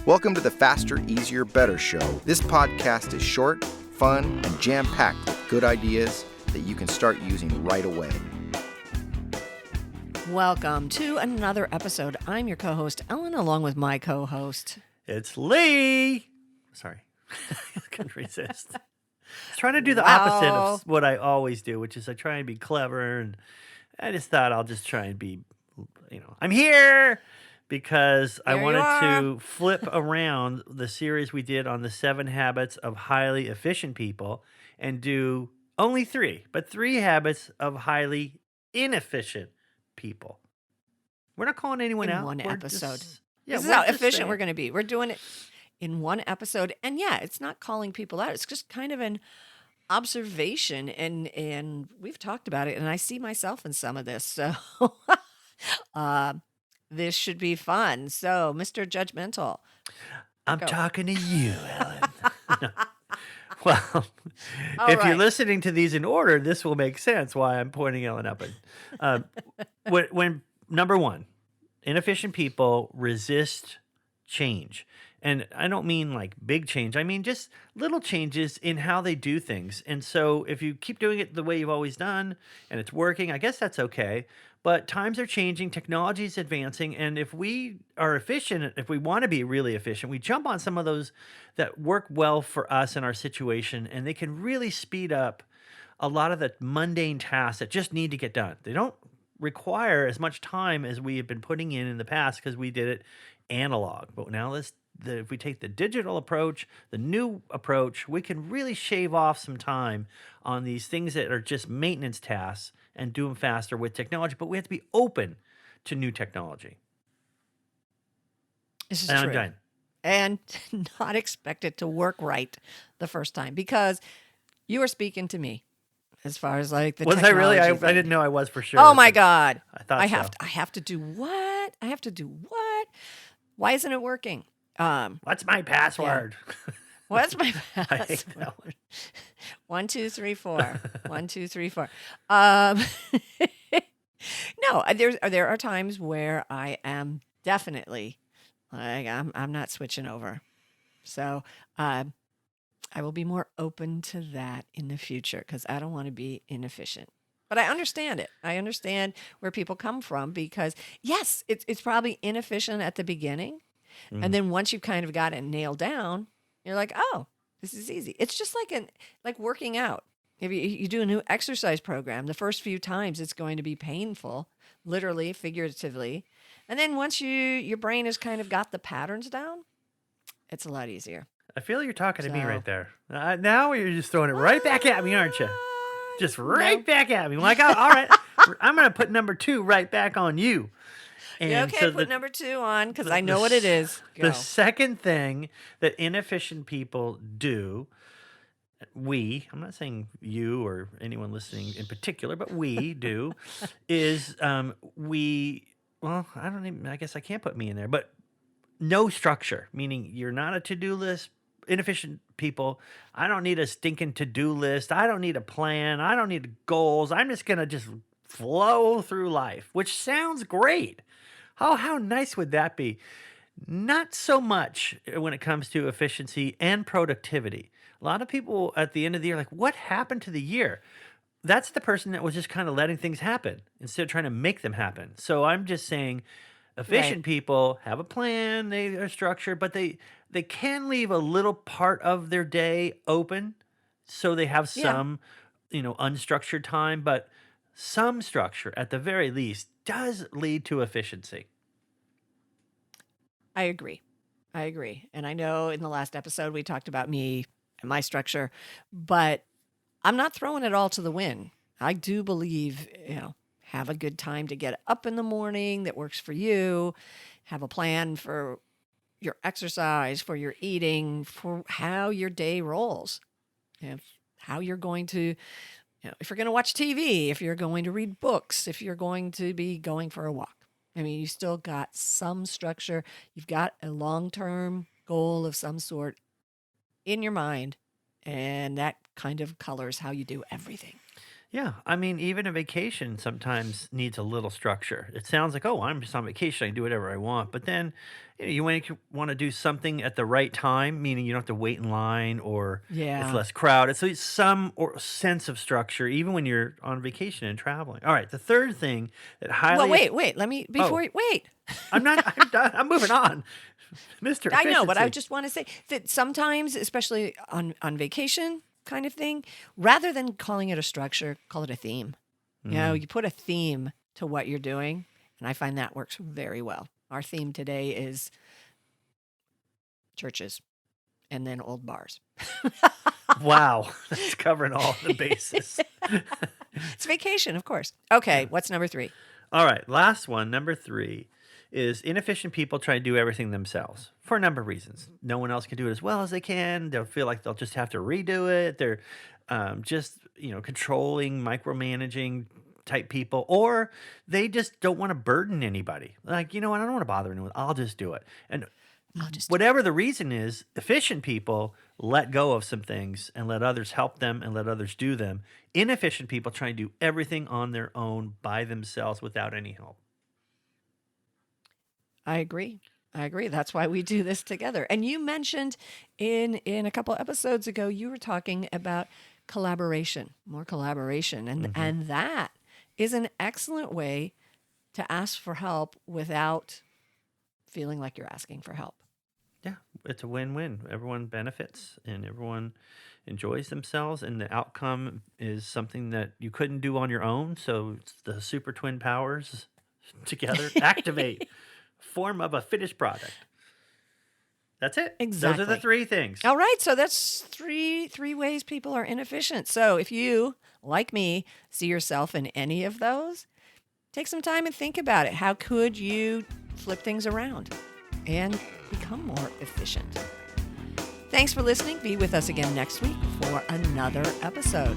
Welcome to the Faster, Easier, Better show. This podcast is short, fun, and jam-packed with good ideas that you can start using right away. Welcome to another episode. I'm your co-host, Ellen, along with my co-host. It's Lee. Sorry. I couldn't resist. I was trying to do the opposite of what I always do, which is I try and be clever, and I just thought I'll just try and be, I'm here because I wanted to flip around the series we did on the 7 habits of highly efficient people and do only 3, but 3 habits of highly inefficient people. We're not calling anyone in out. one We're episode. This is how efficient we're going to be. We're doing it in one episode. And yeah, it's not calling people out. It's just kind of an observation. And we've talked about it. And I see myself in some of this. So this should be fun. So, Mr. Judgmental. I'm talking to you, Ellen. No. Well, All you're right. listening to these in order, this will make sense why I'm pointing Ellen up. When number 1, inefficient people resist change. And I don't mean like big change. I mean just little changes in how they do things. And so if you keep doing it the way you've always done and it's working, I guess that's okay. But times are changing, technology is advancing, and if we are efficient, if we want to be really efficient, we jump on some of those that work well for us in our situation, and they can really speed up a lot of the mundane tasks that just need to get done. They don't require as much time as we have been putting in the past because we did it analog. But now if we take the digital approach, the new approach, we can really shave off some time on these things that are just maintenance tasks and do them faster with technology. But we have to be open to new technology. This is And true. I'm done. And not expect it to work right the first time, because you are speaking to me as far as like the Was I really? I technology thing. didn't know I was for sure. Oh my God. I thought I have to do what? I have to do what? Why isn't it working? What's my password? What's my I hate that password? 1, 2, 3, 4. 1, 2, 3, 4. No, there are times where I am definitely like I'm not switching over. So I will be more open to that in the future because I don't want to be inefficient. But I understand it. I understand where people come from because yes, it's probably inefficient at the beginning. And then once you've kind of got it nailed down, you're like, oh, this is easy. It's just like working out. If you do a new exercise program, the first few times it's going to be painful, literally, figuratively. And then once your brain has kind of got the patterns down, it's a lot easier. I feel you're talking to me So- right there. Now you're just throwing it right back at me, aren't you? Just right back at me. Like, all right, I'm going to put number 2 right back on you. And Yeah, okay, so put number 2 on because I know what it is. Go. The second thing that inefficient people do, I'm not saying you or anyone listening in particular, but we do, is I guess I can't put me in there, but no structure, meaning you're not a to-do list. Inefficient people, I don't need a stinking to-do list. I don't need a plan. I don't need goals. I'm just going to just flow through life, which sounds great. Oh, how nice would that be? Not so much when it comes to efficiency and productivity. A lot of people at the end of the year are like, what happened to the year? That's the person that was just kind of letting things happen instead of trying to make them happen. So I'm just saying efficient people have a plan, they are structured, but they can leave a little part of their day open so they have some, unstructured time, but some structure at the very least does lead to efficiency. I agree. And I know in the last episode we talked about me and my structure, but I'm not throwing it all to the wind. I do believe, have a good time to get up in the morning that works for you, have a plan for your exercise, for your eating, for how your day rolls, how you're going to, if you're going to watch TV, if you're going to read books, if you're going to be going for a walk. I mean, you still got some structure. You've got a long-term goal of some sort in your mind, and that kind of colors how you do everything. Yeah, I mean, even a vacation sometimes needs a little structure. It sounds like, oh, I'm just on vacation, I can do whatever I want. But then you want to do something at the right time, meaning you don't have to wait in line or it's Yeah. less crowded. So it's some or sense of structure, even when you're on vacation and traveling. All right, the third thing that Well, highly, wait. Let me oh, wait. I'm not, I'm done. I'm moving on. Mr. I know, but I Efficiency. just want to say that sometimes, especially on vacation kind of thing, rather than calling it a structure, call it a theme. You put a theme to what you're doing, and I find that works very well. Our theme today is churches and then old bars. Wow, that's covering all the bases. It's vacation, of course. Okay, what's number 3? All right, last one, number 3, is inefficient people try to do everything themselves for a number of reasons. No one else can do it as well as they can. They'll feel like they'll just have to redo it. They're just, controlling, micromanaging type people, or they just don't want to burden anybody. Like, you know what? I don't want to bother anyone. I'll just do it. And I'll just whatever the reason is, efficient people let go of some things and let others help them and let others do them. Inefficient people try to do everything on their own by themselves without any help. I agree. That's why we do this together. And you mentioned in a couple episodes ago, you were talking about collaboration, more collaboration. And that is an excellent way to ask for help without feeling like you're asking for help. Yeah, it's a win-win. Everyone benefits and everyone enjoys themselves, and the outcome is something that you couldn't do on your own. So it's the super twin powers together activate, form of a finished product. That's it. Exactly. Those are the 3 things. All right, so that's three ways people are inefficient. So if you, like me, see yourself in any of those, take some time and think about it. How could you flip things around and become more efficient? Thanks for listening. Be with us again next week for another episode.